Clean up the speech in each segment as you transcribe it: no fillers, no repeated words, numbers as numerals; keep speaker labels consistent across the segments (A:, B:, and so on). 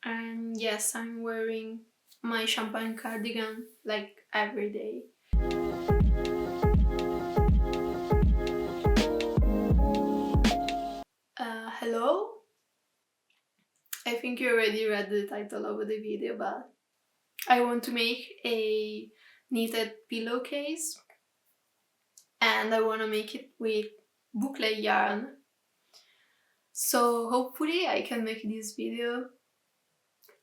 A: And yes, I'm wearing my champagne cardigan like every day. Hello? I think you already read the title of the video, but I want to make a knitted pillowcase and I want to make it with Bouclé yarn. So hopefully I can make this video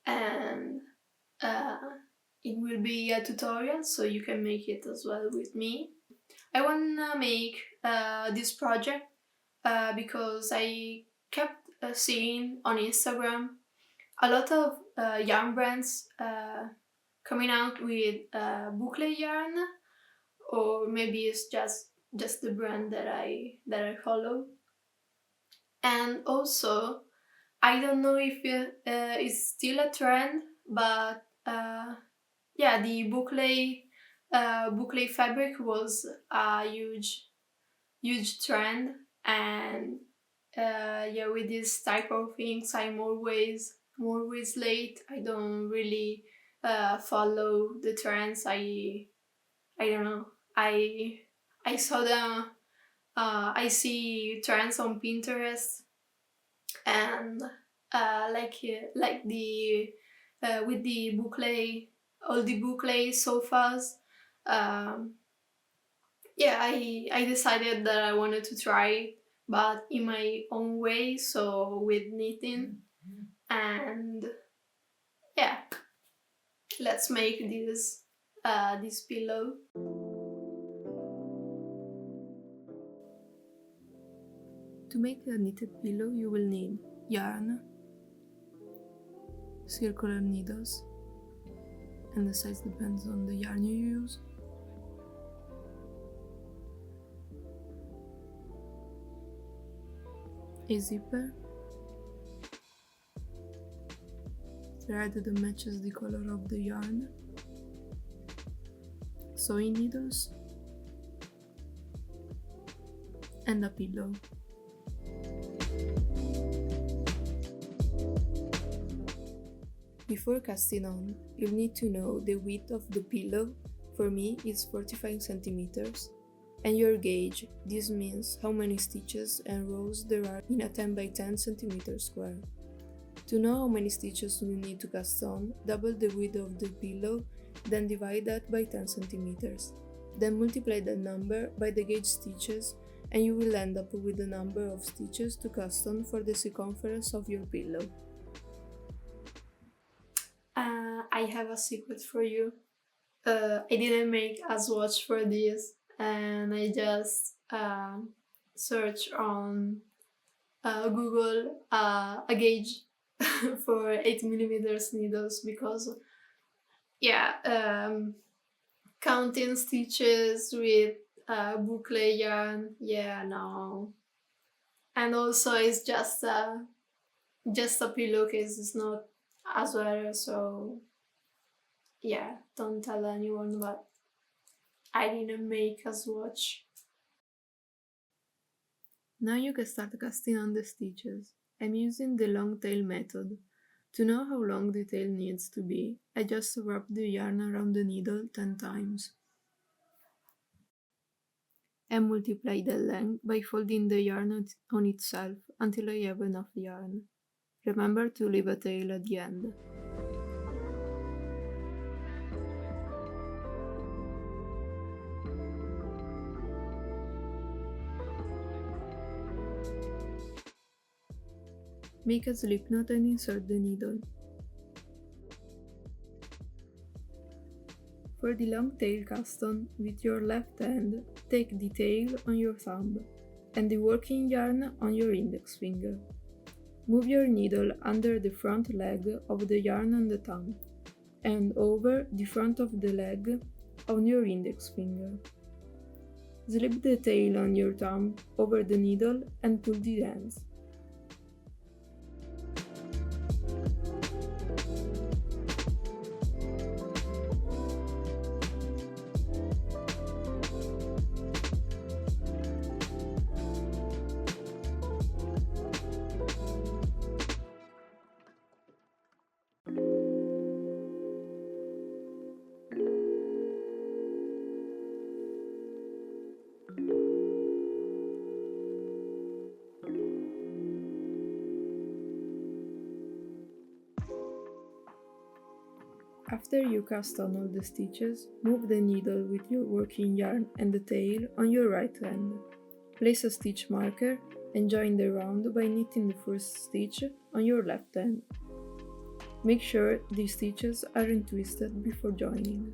A: and uh, it will be a tutorial so you can make it as well with me. I wanna make this project because I kept seeing on Instagram a lot of yarn brands coming out with boucle yarn, or maybe it's just the brand that I follow. And also, I don't know if it's still a trend, but yeah, the boucle fabric was a huge trend, and yeah, with this type of things I'm always late. I don't really follow the trends. I don't know. I saw them. I see trends on Pinterest, and like the with the boucle, all the boucle sofas. Um, yeah, I decided that I wanted to try it, but in my own way, so with knitting. And yeah, let's make this pillow. To make a knitted pillow, you will need yarn, circular needles, and the size depends on the yarn you use, a zipper, thread that matches the color of the yarn, sewing needles, and a pillow. Before casting on, you'll need to know the width of the pillow. For me, it's 45 centimeters. And your gauge. This means how many stitches and rows there are in a 10 by 10 centimeter square. To know how many stitches you need to cast on, double the width of the pillow, then divide that by 10 centimeters. Then multiply that number by the gauge stitches and you will end up with the number of stitches to cast on for the circumference of your pillow. I have a secret for you. I didn't make a swatch for this, and I just searched on Google a gauge for 8mm needles because, yeah, counting stitches with boucle yarn, yeah, no. And also, it's just a pillowcase. It's not a sweater, so yeah, don't tell anyone, but I didn't make a swatch. Now you can start casting on the stitches. I'm using the long tail method. To know how long the tail needs to be, I just wrap the yarn around the needle 10 times. And multiply the length by folding the yarn on itself until I have enough yarn. Remember to leave a tail at the end. Make a slip knot and insert the needle. For the long tail cast on, with your left hand, take the tail on your thumb and the working yarn on your index finger. Move your needle under the front leg of the yarn on the thumb and over the front of the leg on your index finger. Slip the tail on your thumb over the needle and pull the ends. After you cast on all the stitches, move the needle with your working yarn and the tail on your right hand. Place a stitch marker and join the round by knitting the first stitch on your left hand. Make sure these stitches aren't twisted before joining.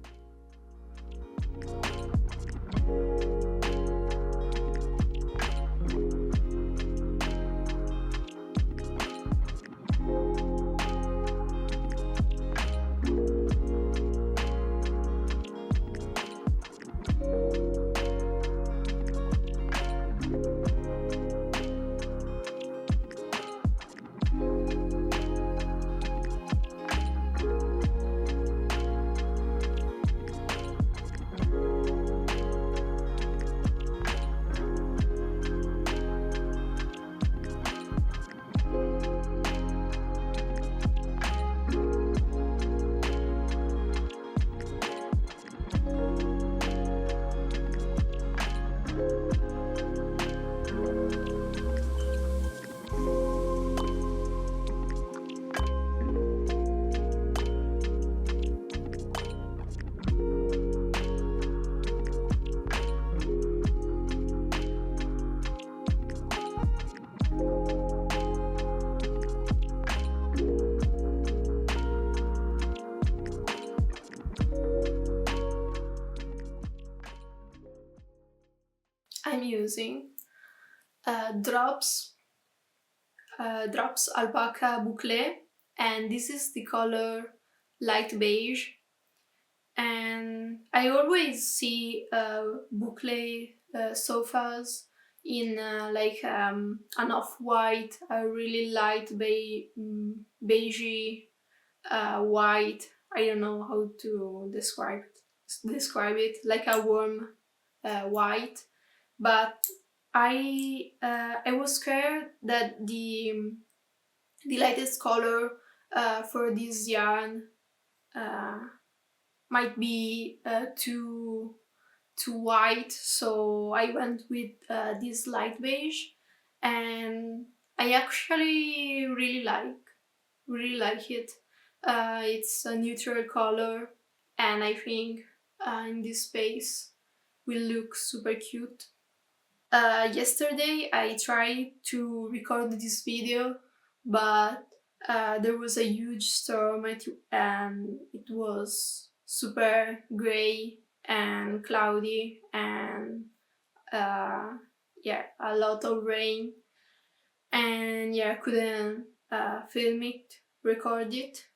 A: I'm using drops Alpaca Bouclé, and this is the color light beige. And I always see Bouclé sofas in an off-white, a really light beigey white. I don't know how to describe it, like a warm white. But I was scared that the lightest color for this yarn uh, might be too white, so I went with this light beige, and I actually really like it. It's a neutral color, and I think in this space will look super cute. Yesterday I tried to record this video, but there was a huge storm and it was super grey and cloudy, and uh, yeah, a lot of rain, and yeah, I couldn't film it, record it.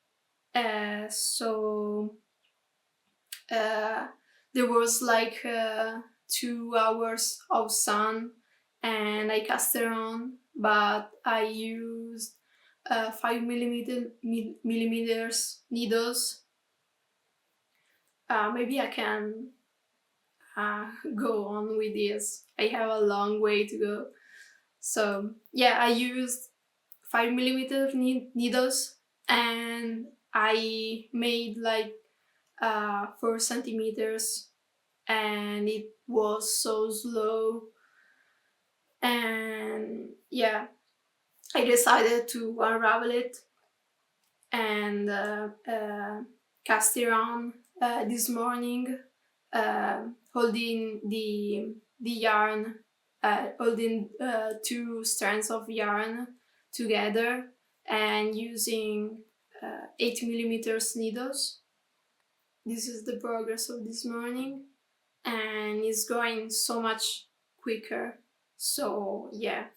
A: So uh, there was like 2 hours of sun, and I cast it on, but I used 5 millimeters needles. Maybe I can go on with this. I have a long way to go. So yeah, I used 5 millimeter needles, and I made like 4 centimeters, and it was so slow. And yeah, I decided to unravel it and cast it on this morning, holding the yarn, holding 2 strands of yarn together and using 8 millimeters needles. This is the progress of this morning, and it's going so much quicker. So yeah,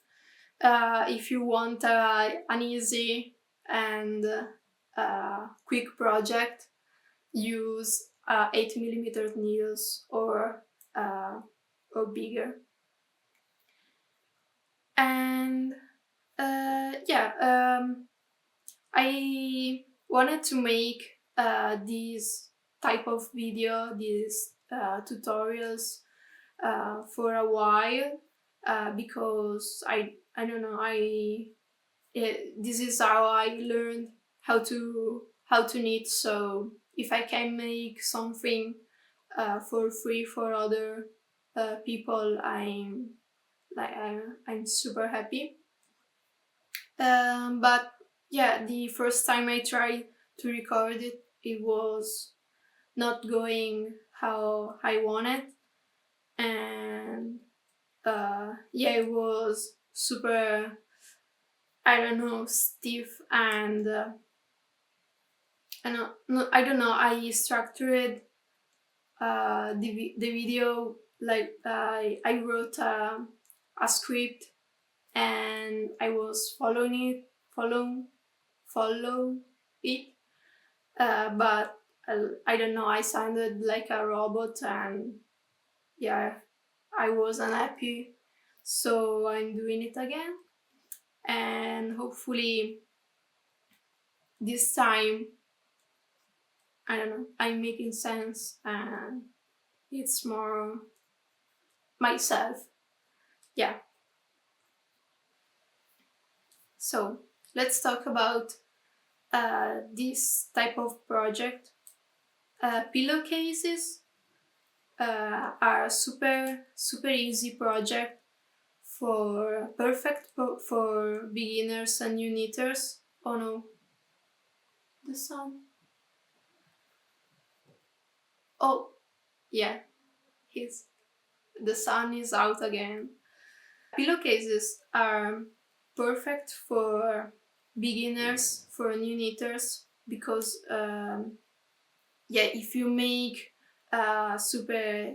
A: if you want an easy and quick project, use 8 millimeter needles or bigger. And I wanted to make this type of video, these tutorials for a while, because I don't know, this is how I learned how to knit. So if I can make something for free for other people, I'm super happy. But yeah, the first time I tried to record it, it was not going how I wanted, and yeah, it was super, I don't know, stiff, and I don't know. I structured the video like I wrote a script, and I was follow it, but I don't know. I sounded like a robot, and yeah, I was unhappy. So I'm doing it again, and hopefully this time, I don't know, I'm making sense and it's more myself. Yeah. So let's talk about this type of project. Pillowcases are super easy project for for beginners and new knitters. Oh no, the sun. Oh yeah, he's the sun is out again. Pillowcases are perfect for beginners, for new knitters, because yeah, if you make a super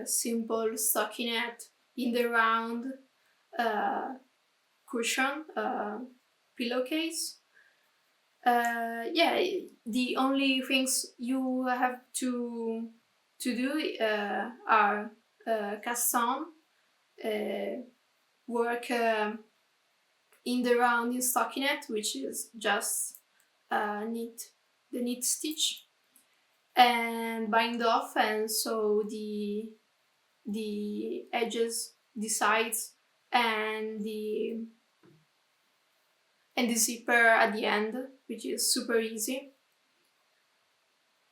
A: simple stockinette in the round uh, cushion pillowcase, yeah, the only things you have to do are cast on, work in the round in stockinette, which is just the knit stitch, and bind off and sew the edges, the sides, and the zipper at the end, which is super easy.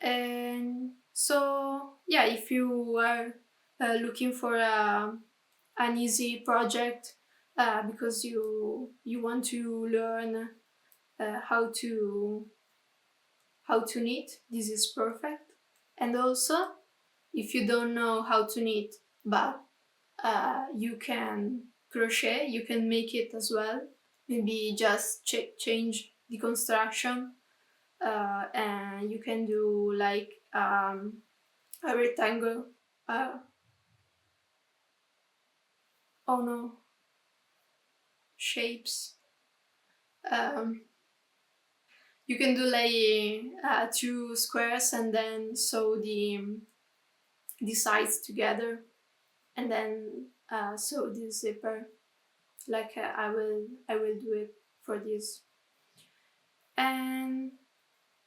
A: And so yeah, if you are looking for an easy project because you want to learn how to knit, this is perfect. And also, if you don't know how to knit but you can crochet, you can make it as well. Maybe just change the construction, and you can do like a rectangle. Oh no, shapes. Um, you can do like two squares and then sew the sides together, and then sew the zipper. Like I will do it for this. And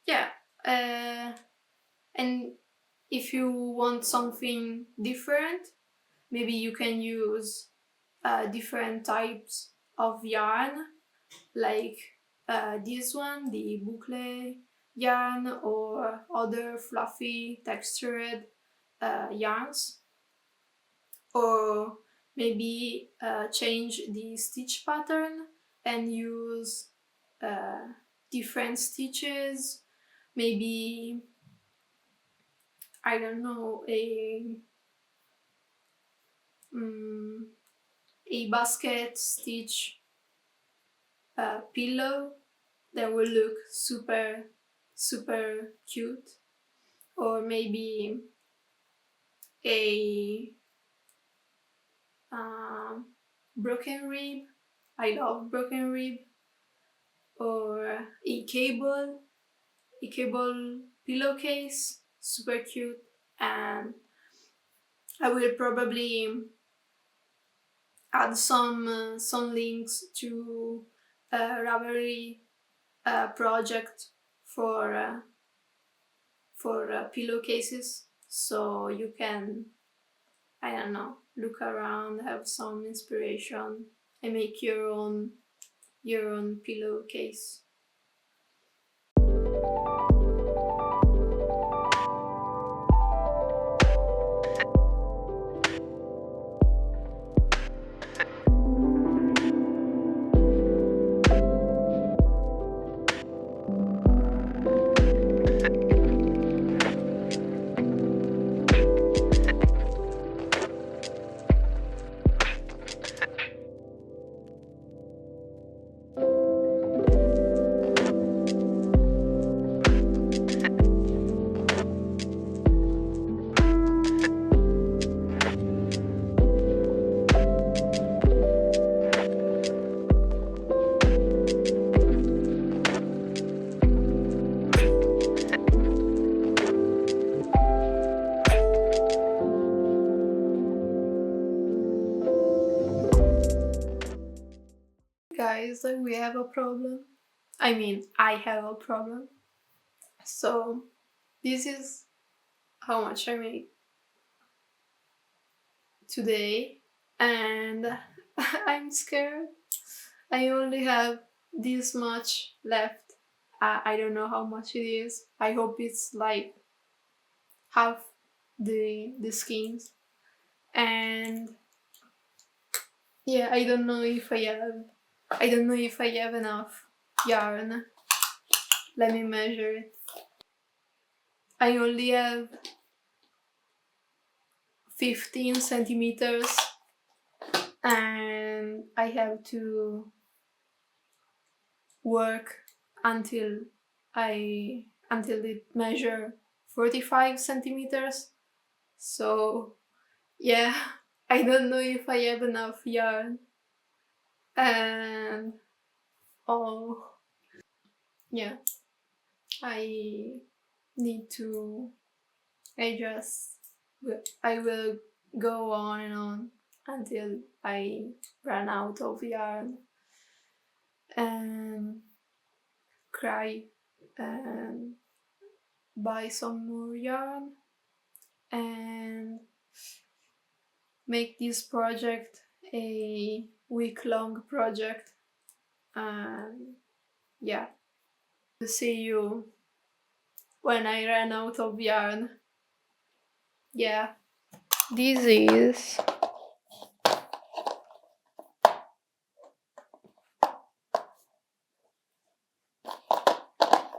A: yeah, and if you want something different, maybe you can use different types of yarn, like this one, the Bouclé yarn, or other fluffy textured yarns, or maybe change the stitch pattern and use different stitches, maybe, I don't know, a basket stitch pillow that will look super cute, or maybe a broken rib. I love broken rib, or a cable pillowcase, super cute. And I will probably add some links to a Ravelry project for pillowcases, so you can, I don't know, look around, have some inspiration, and make your own pillowcase. seems like we have a problem. I mean, I have a problem. So this is how much I made today, and I'm scared. I only have this much left. I don't know how much it is. I hope it's like half the skeins. And yeah, I don't know if I have enough yarn. Let me measure it. I only have 15 centimeters, and I have to work until it measure 45 centimeters. So yeah, I don't know if I have enough yarn. And oh yeah, I need to adjust. I will go on and on until I run out of yarn and cry and buy some more yarn and make this project a week-long project. And yeah, see you when I run out of yarn. Yeah, this is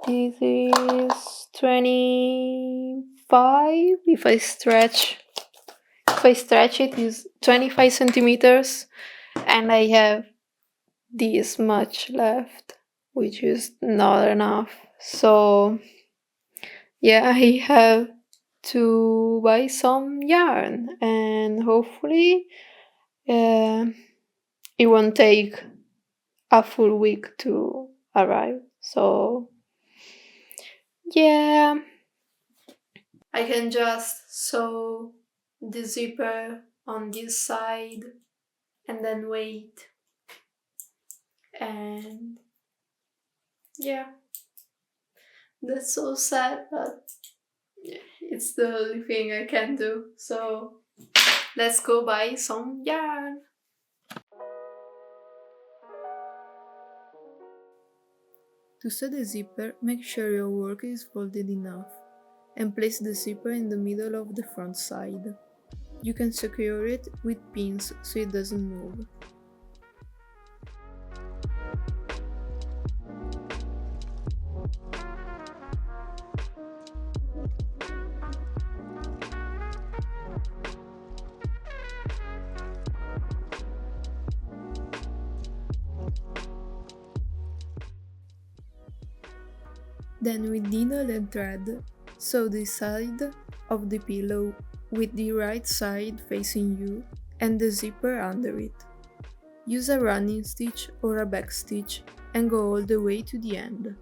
A: this is 25. If I stretch it, is 25 centimeters, and I have this much left, which is not enough. So yeah, I have to buy some yarn, and hopefully it won't take a full week to arrive. So yeah, I can just sew the zipper on this side and then wait. And yeah, that's so sad, but it's the only thing I can do. So let's go buy some yarn. To sew the zipper, make sure your work is folded enough and place the zipper in the middle of the front side. You can secure it with pins so it doesn't move. Then with needle and thread, sew the side of the pillow with the right side facing you and the zipper under it. Use a running stitch or a back stitch and go all the way to the end.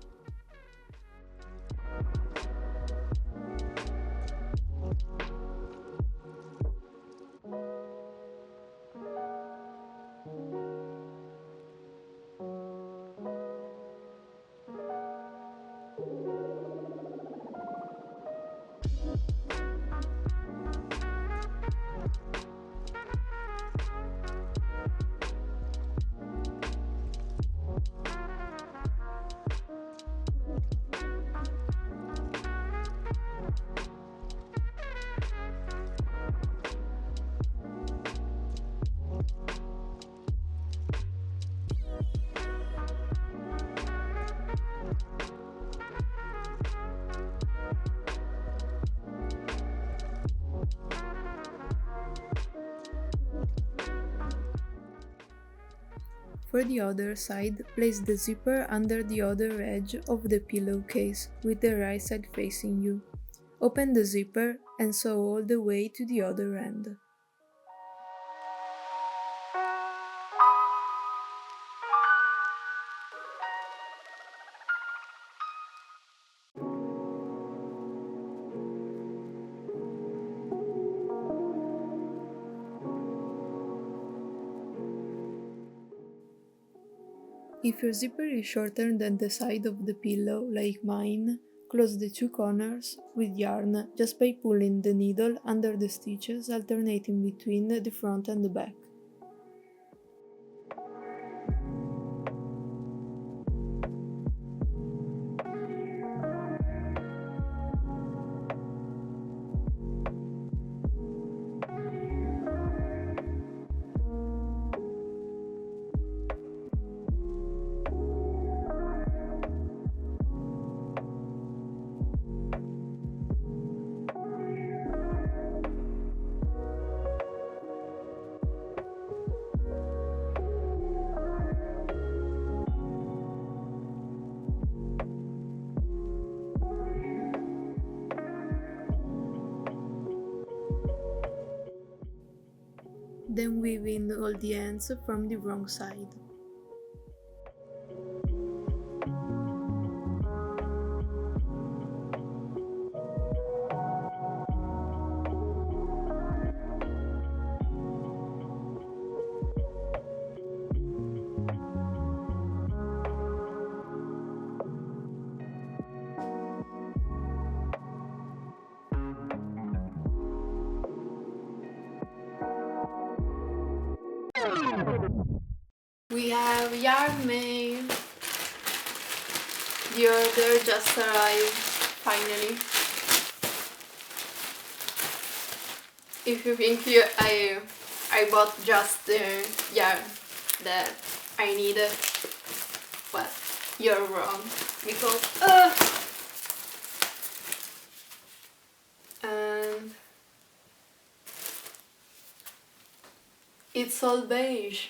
A: For the other side, place the zipper under the other edge of the pillowcase with the right side facing you. Open the zipper and sew all the way to the other end. If your zipper is shorter than the side of the pillow, like mine, close the two corners with yarn just by pulling the needle under the stitches, alternating between the front and the back. Then weave in all the ends from the wrong side. We have yarn made. The order just arrived, finally. If you think I bought just the yarn that I needed, well, you're wrong, because and it's all beige.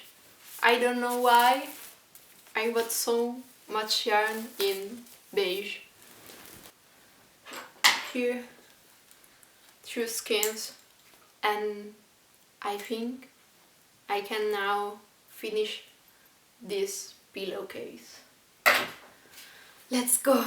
A: I don't know why I bought so much yarn in beige. Here, 2 skeins, and I think I can now finish this pillowcase. Let's go!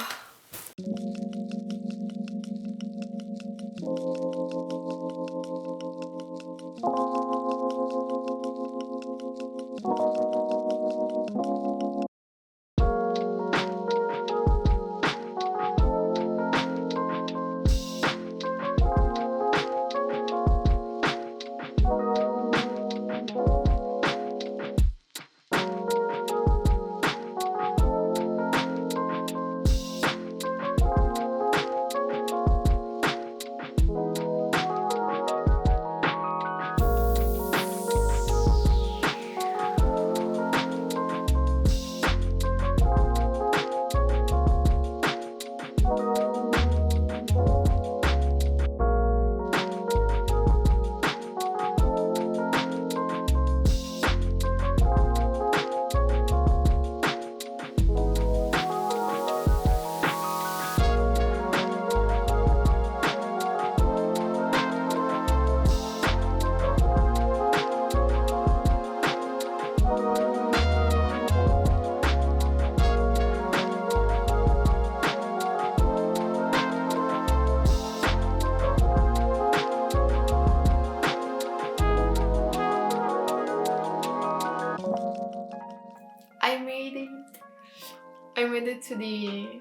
A: I made it to the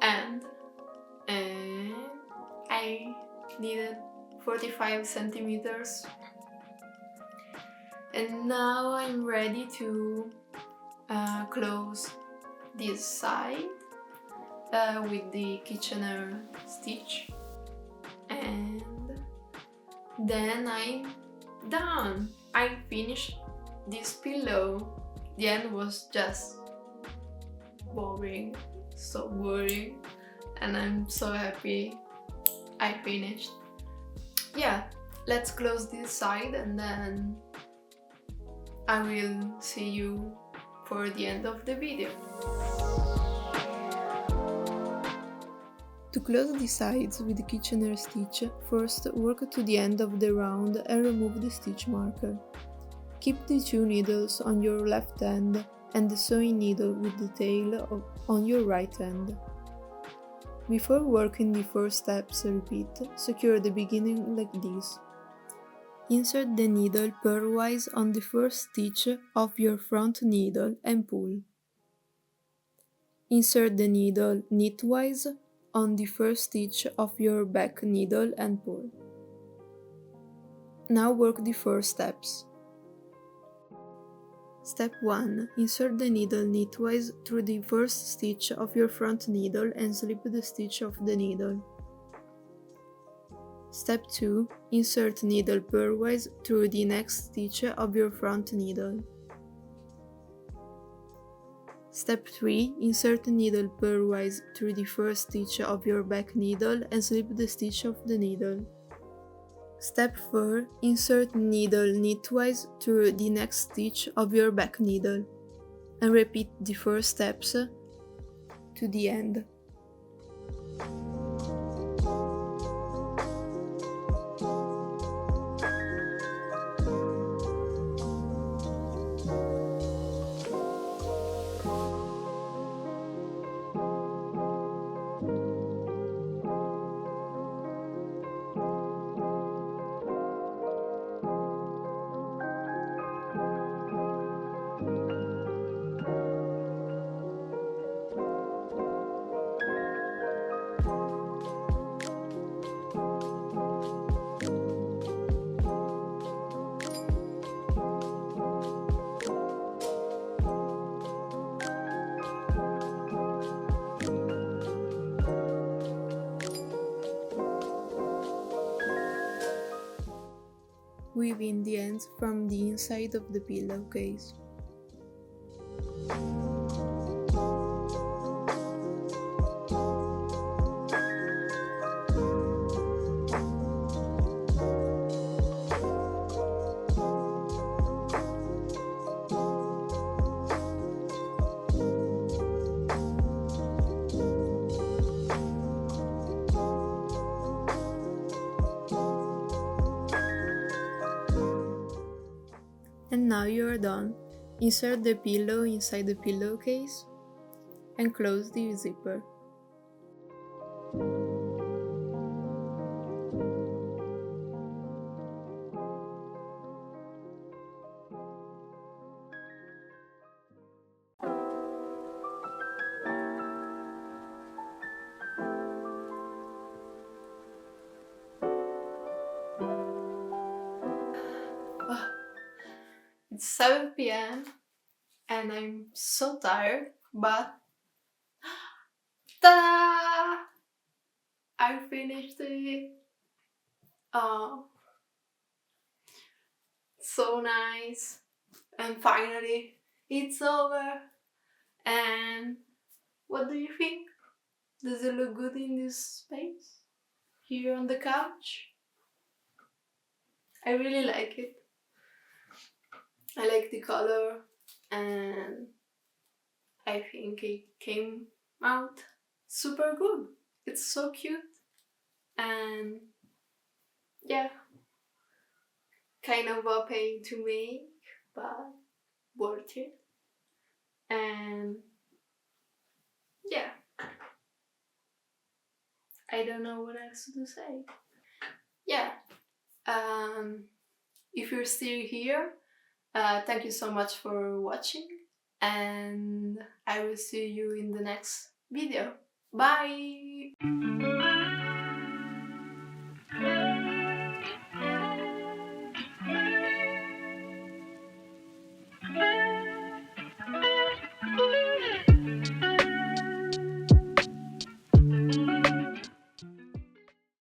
A: end, and I needed 45 centimeters, and now I'm ready to close this side with the Kitchener stitch, and then I'm done. I finished this pillow. The end was just boring, so boring, and I'm so happy I finished. Yeah, let's close this side and then I will see you for the end of the video. To close the sides with the Kitchener stitch, first work to the end of the round and remove the stitch marker. Keep the 2 needles on your left hand and the sewing needle with the tail on your right hand. Before working the 4 steps repeat, secure the beginning like this. Insert the needle pairwise on the first stitch of your front needle and pull. Insert the needle knitwise on the first stitch of your back needle and pull. Now work the 4 steps. Step 1. Insert the needle knitwise through the first stitch of your front needle and slip the stitch of the needle. Step 2. Insert needle pairwise through the next stitch of your front needle. Step 3. Insert needle pairwise through the first stitch of your back needle and slip the stitch of the needle. Step 4. Insert needle knitwise through the next stitch of your back needle, and repeat the 4 steps to the end. Weave in the ends from the inside of the pillowcase. And now you are done. Insert the pillow inside the pillowcase and close the zipper. It's 7 p.m. and I'm so tired, but ta-da! I finished it. Oh, so nice. And finally, it's over. And what do you think? Does it look good in this space? Here on the couch? I really like it. I like the color and I think it came out super good. It's so cute and yeah, kind of a pain to make, but worth it. And yeah, I don't know what else to say. Yeah, if you're still here, thank you so much for watching, and I will see you in the next video. Bye!